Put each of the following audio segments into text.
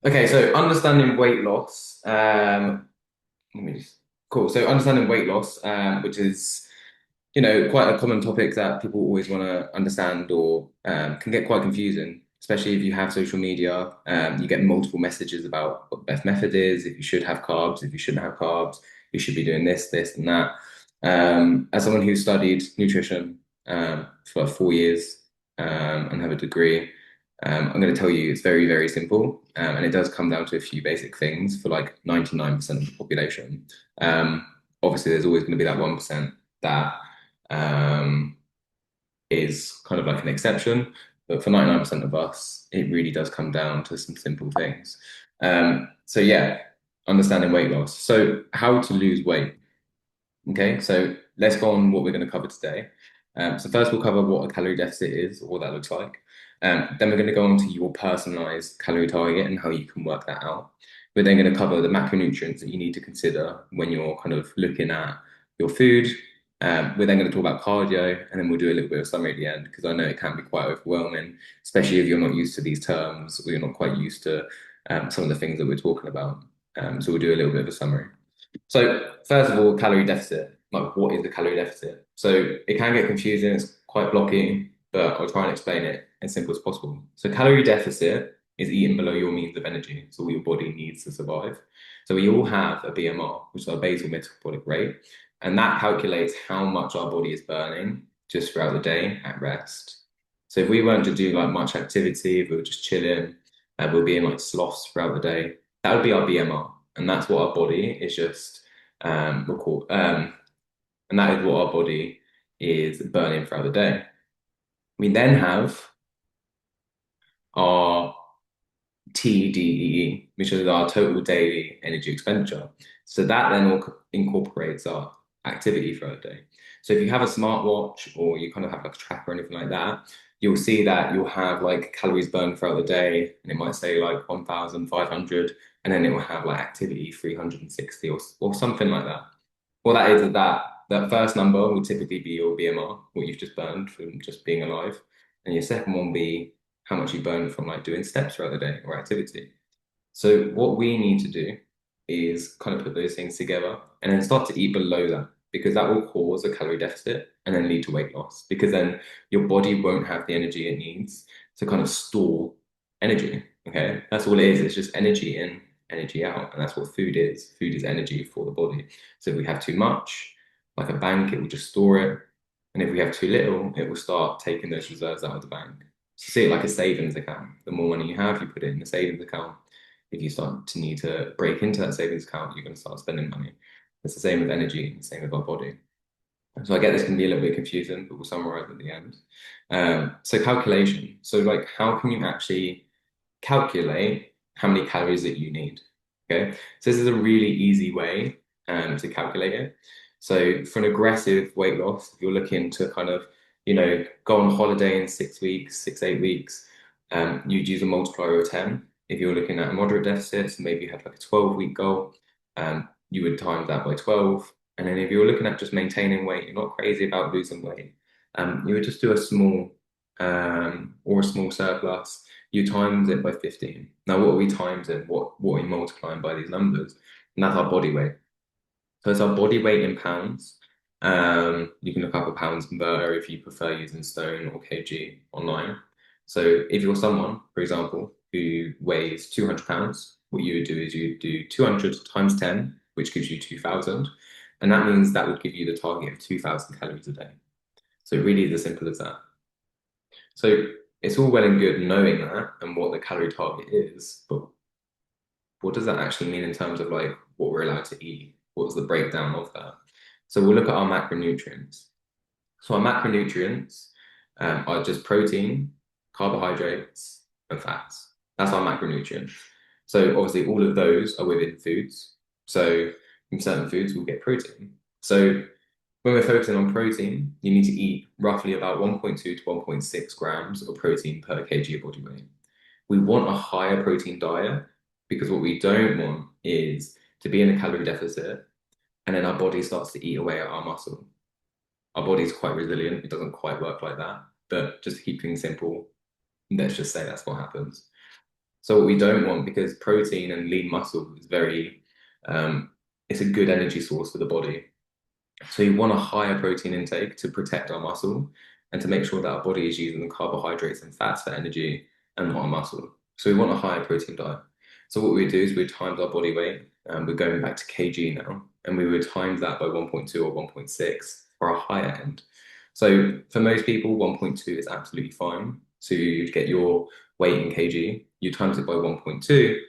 Okay, so understanding weight loss. Let me just cool. So understanding weight loss, which is quite a common topic that people always want to understand or can get quite confusing, especially if you have social media. You get multiple messages about what the best method is, if you should have carbs, if you shouldn't have carbs, you should be doing this, and that. As someone who studied nutrition for 4 years and have a degree, I'm going to tell you it's very, very simple. And it does come down to a few basic things for like 99% of the population. Um, Obviously, there's always going to be that 1% that um, is kind of like an exception. But for 99% of us, it really does come down to some simple things. So, yeah, understanding weight loss. So, how to lose weight. Okay, so let's go on what we're going to cover today. So first we'll cover what a calorie deficit is or what that looks like. Then we're going to go on to your personalized calorie target and how you can work that out. We're then going to cover the macronutrients that you need to consider when you're kind of looking at your food. We're then going to talk about cardio, and then we'll do a little bit of summary at the end because I know it can be quite overwhelming, especially if you're not used to these terms or you're not quite used to some of the things that we're talking about. So we'll do a little bit of a summary. So first of all, calorie deficit. Like, what is the calorie deficit? So it can get confusing. It's quite blocky, but I'll try and explain it as simple as possible. So calorie deficit is eating below your means of energy, so all your body needs to survive. So we all have a BMR, which is our basal metabolic rate, and that calculates how much our body is burning just throughout the day at rest. So if we weren't to do like much activity, if we were just chilling, we'll be in like sloths throughout the day, that would be our BMR, and that's what our body is just record, and that is what our body is burning throughout the day. We then have our TDEE, which is our total daily energy expenditure. So that then incorporates our activity throughout the day. So if you have a smartwatch or you kind of have like a tracker or anything like that, you'll see that you'll have like calories burned throughout the day, and it might say like 1,500, and then it will have like activity 360 or something like that. Well, that is that first number will typically be your BMR, what you've just burned from just being alive, and your second one will be how much you burn from like doing steps throughout the day or activity. So what we need to do is kind of put those things together and then start to eat below that because that will cause a calorie deficit and then lead to weight loss because then your body won't have the energy it needs to kind of store energy. Okay, that's all it is. It's just energy in, energy out, and that's what food is. Food is energy for the body. So if we have too much, like a bank, it will just store it, and if we have too little, it will start taking those reserves out of the bank. So see it like a savings account. The more money you have, you put it in the savings account. If you start to need to break into that savings account, you're going to start spending money. It's the same with energy, the same with our body. So I get this can be a little bit confusing, but we'll summarize at the end. So calculation. So like, how can you actually calculate how many calories that you need? Okay. So this is a really easy way to calculate it. So for an aggressive weight loss, if you're looking to kind of, go on holiday in 6 weeks, 8 weeks, you'd use a multiplier of 10. If you're looking at a moderate deficit, so maybe you have like a 12-week goal, you would times that by 12. And then if you're looking at just maintaining weight, you're not crazy about losing weight, you would just do a small or a small surplus. You times it by 15. Now, what are we times it? What are we multiplying by these numbers? And that's our body weight. So it's our body weight in pounds. You can look up a pounds converter if you prefer using stone or kg online. So if you're someone, for example, who weighs 200 pounds, what you would do is you do 200 times 10, which gives you 2,000. And that means that would give you the target of 2,000 calories a day. So it really is as simple as that. So it's all well and good knowing that and what the calorie target is, but what does that actually mean in terms of like what we're allowed to eat? What's the breakdown of that? So we'll look at our macronutrients. So our macronutrients are just protein, carbohydrates, and fats. That's our macronutrients. So obviously all of those are within foods. So in certain foods we'll get protein. So when we're focusing on protein, you need to eat roughly about 1.2 to 1.6 grams of protein per kg of body weight. We want a higher protein diet because what we don't want is to be in a calorie deficit and then our body starts to eat away at our muscle. Our body's quite resilient. It doesn't quite work like that. But just to keep things simple, let's just say that's what happens. So what we don't want, because protein and lean muscle is um, it's a good energy source for the body. So you want a higher protein intake to protect our muscle and to make sure that our body is using the carbohydrates and fats for energy and not our muscle. So we want a higher protein diet. So what we do is we times our body weight, and we're going back to kg now, and we would times that by 1.2 or 1.6 for a higher end. So for most people, 1.2 is absolutely fine. So you'd get your weight in kg, you times it by 1.2,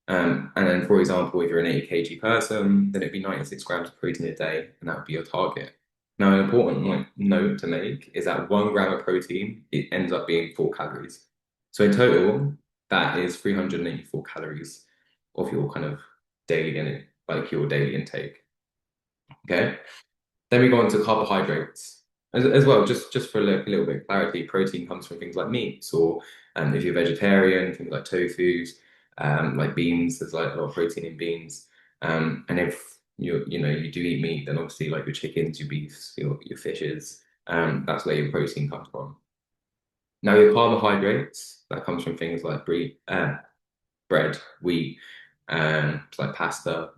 and then, for example, if you're an 80 kg person, then it'd be 96 grams of protein a day, and that would be your target. Now, an important note to make is that 1 gram of protein, it ends up being 4 calories. So in total, that is 384 calories of your kind of like your daily intake. Okay. Then we go on to carbohydrates as well, just for a little bit of clarity. Protein comes from things like meats, or if you're vegetarian, things like tofu, like beans. There's like a lot of protein in beans. And if you do eat meat, then obviously like your chickens, your beefs, your fishes, that's where your protein comes from. Now your carbohydrates, that comes from things like bread, wheat, like pasta,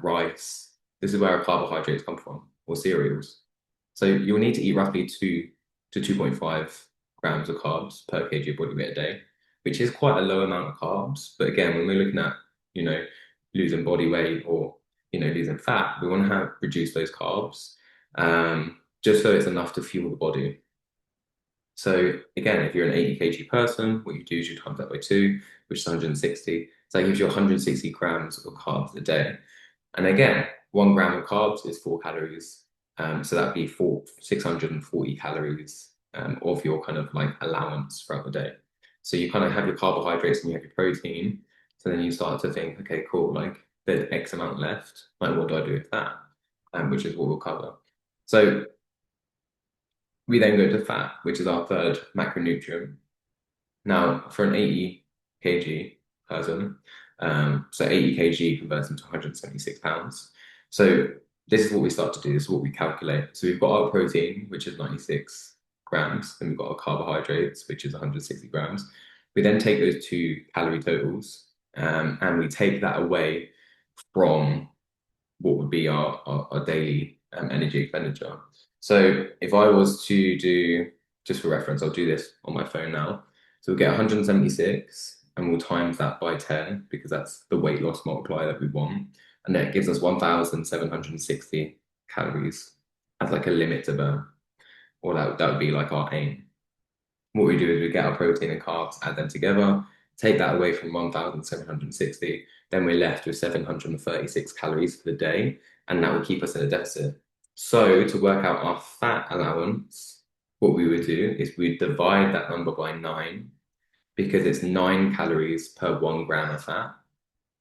rice. This is where our carbohydrates come from, or cereals. So you'll need to eat roughly 2 to 2.5 grams of carbs per kg of body weight a day, which is quite a low amount of carbs. But again, when we're looking at, you know, losing body weight or, losing fat, we want to have reduce those carbs, just so it's enough to fuel the body. So again, if you're an 80 kg person, what you do is you times that by two, which is 160. So that gives you 160 grams of carbs a day. And again, 1 gram of carbs is 4 calories. So that'd be 640 calories of your kind of like allowance throughout the day. So you kind of have your carbohydrates and you have your protein. So then you start to think, okay, cool, like there's X amount left. Like, what do I do with that? Which is what we'll cover. So we then go to fat, which is our third macronutrient. Now, for an 80 kg person, so 80 kg converts into 176 pounds. So this is what we start to do. This is what we calculate. So we've got our protein, which is 96 grams, and we've got our carbohydrates, which is 160 grams. We then take those two calorie totals, and we take that away from what would be our daily energy expenditure. So if I was to do, just for reference, I'll do this on my phone now. So we'll get 176 and we'll times that by 10 because that's the weight loss multiplier that we want. And then it gives us 1,760 calories as like a limit to burn, or that would be like our aim. What we do is we get our protein and carbs, add them together, take that away from 1,760, then we're left with 736 calories for the day, and that will keep us in a deficit. So to work out our fat allowance, what we would do is we'd divide that number by 9 because it's 9 calories per 1 gram of fat,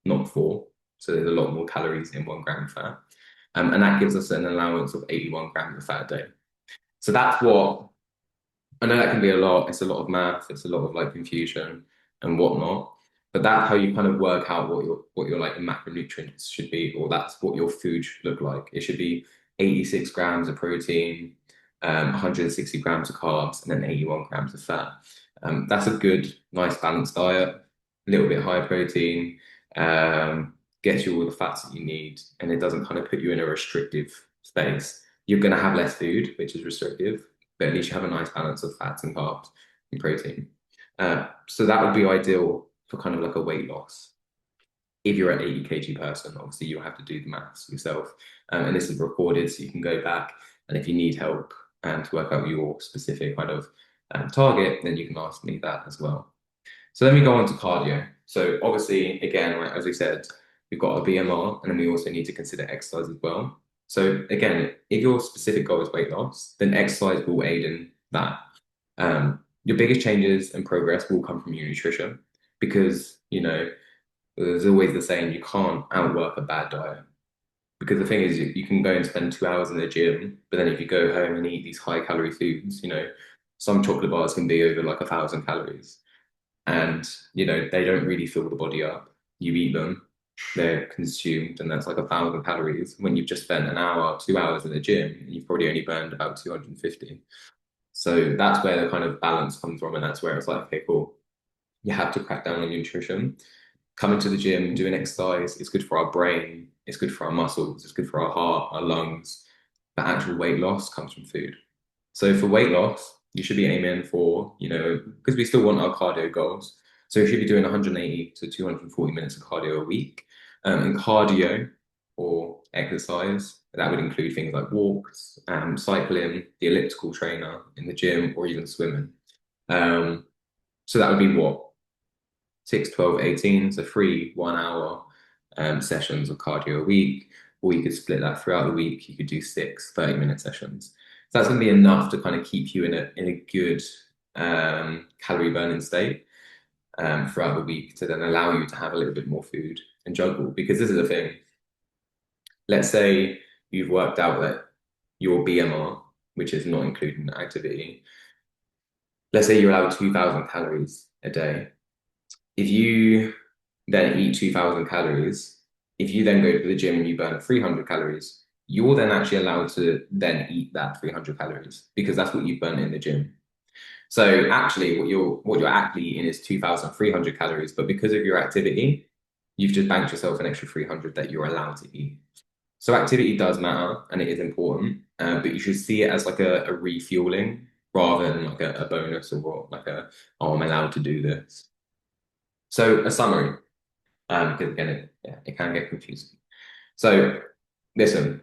not 4. So there's a lot more calories in 1 gram of fat. And that gives us an allowance of 81 grams of fat a day. So that's what I know that can be a lot. It's a lot of math. It's a lot of like confusion and whatnot. But that's how you kind of work out what your like macronutrients should be, or that's what your food should look like. It should be 86 grams of protein, 160 grams of carbs, and then 81 grams of fat. That's a good, nice balanced diet. A little bit higher protein, gets you all the fats that you need, and it doesn't kind of put you in a restrictive space. You're going to have less food, which is restrictive, but at least you have a nice balance of fats and carbs and protein. So that would be ideal for kind of like a weight loss. If you're an 80 kg person, obviously you'll have to do the maths yourself. And this is recorded, so you can go back. And if you need help to work out your specific kind of target, then you can ask me that as well. So then we go on to cardio. So obviously, again, like, as we said, we've got our BMR, and then we also need to consider exercise as well. So again, if your specific goal is weight loss, then exercise will aid in that. Your biggest changes and progress will come from your nutrition because, there's always the saying you can't outwork a bad diet. Because the thing is, you can go and spend 2 hours in the gym, but then if you go home and eat these high calorie foods, some chocolate bars can be over like 1,000 calories. And, they don't really fill the body up. You eat them, they're consumed, and that's like 1,000 calories. When you've just spent an hour, 2 hours in the gym, you've probably only burned about 250. So that's where the kind of balance comes from, and that's where it's like, okay, cool. you have to crack down on your nutrition. Coming to the gym, doing exercise is good for our brain, it's good for our muscles, it's good for our heart, our lungs. But actual weight loss comes from food. So for weight loss, you should be aiming for, because we still want our cardio goals. So you should be doing 180 to 240 minutes of cardio a week. And cardio or exercise, that would include things like walks, cycling, the elliptical trainer in the gym, or even swimming. Um, so that would be what? 6, 12, 18. So 3 1 hour sessions of cardio a week, or you could split that throughout the week. You could do 6 30-minute sessions. So that's going to be enough to kind of keep you in a good calorie burning state throughout the week to then allow you to have a little bit more food and juggle. Because this is the thing. Let's say you've worked out that your BMR, which is not including activity, let's say you're allowed 2,000 calories a day. If you then eat 2,000 calories, if you then go to the gym and you burn 300 calories, you're then actually allowed to then eat that 300 calories because that's what you've burnt in the gym. So actually, what you're actually eating is 2,300 calories, but because of your activity, you've just banked yourself an extra 300 that you're allowed to eat. So activity does matter and it is important, but you should see it as like a refueling rather than like a bonus or like oh, I'm allowed to do this. So a summary, because again, it can get confusing. So listen,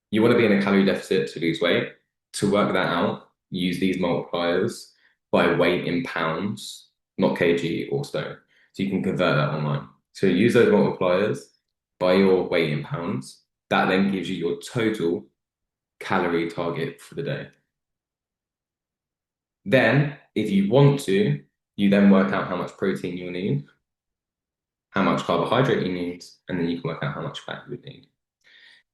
you want to be in a calorie deficit to lose weight. To work that out, use these multipliers by weight in pounds, not kg or stone. So you can convert that online. So use those multipliers by your weight in pounds. That then gives you your total calorie target for the day. Then, if you want to, you then work out how much protein you need, how much carbohydrate you need, and then you can work out how much fat you would need.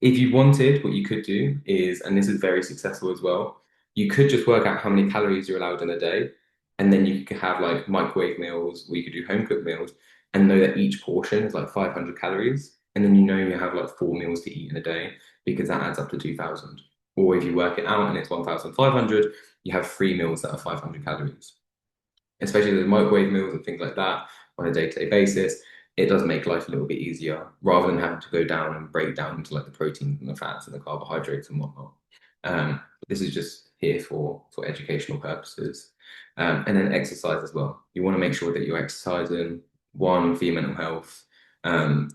If you wanted, what you could do is, and this is very successful as well, you could just work out how many calories you're allowed in a day, and then you could have like microwave meals, or you could do home cooked meals, and know that each portion is like 500 calories, and then you know you have like 4 meals to eat in a day because that adds up to 2,000. Or if you work it out and it's 1,500, you have 3 meals that are 500 calories. Especially the microwave meals and things like that on a day-to-day basis, it does make life a little bit easier rather than having to go down and break down into like the proteins and the fats and the carbohydrates and whatnot. This is just here for educational purposes. And then exercise as well. You want to make sure that you're exercising, one, for your mental health,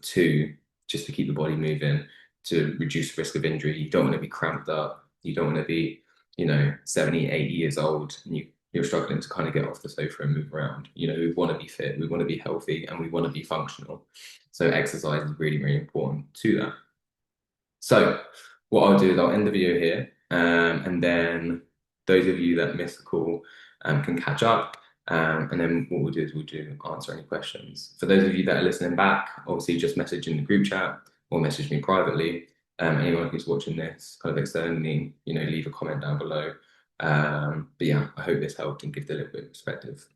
two, just to keep the body moving, to reduce risk of injury. You don't want to be cramped up. You don't want to be, 70, 80 years old and you're struggling to kind of get off the sofa and move around. We want to be fit, we want to be healthy, and we want to be functional. So exercise is really, really important to that. So what I'll do is I'll end the video here, and then those of you that missed the call can catch up. And then what we'll do is answer any questions. For those of you that are listening back, obviously just message in the group chat or message me privately. Anyone who's watching this kind of externally, leave a comment down below. But yeah, I hope this helped and give a little bit of perspective.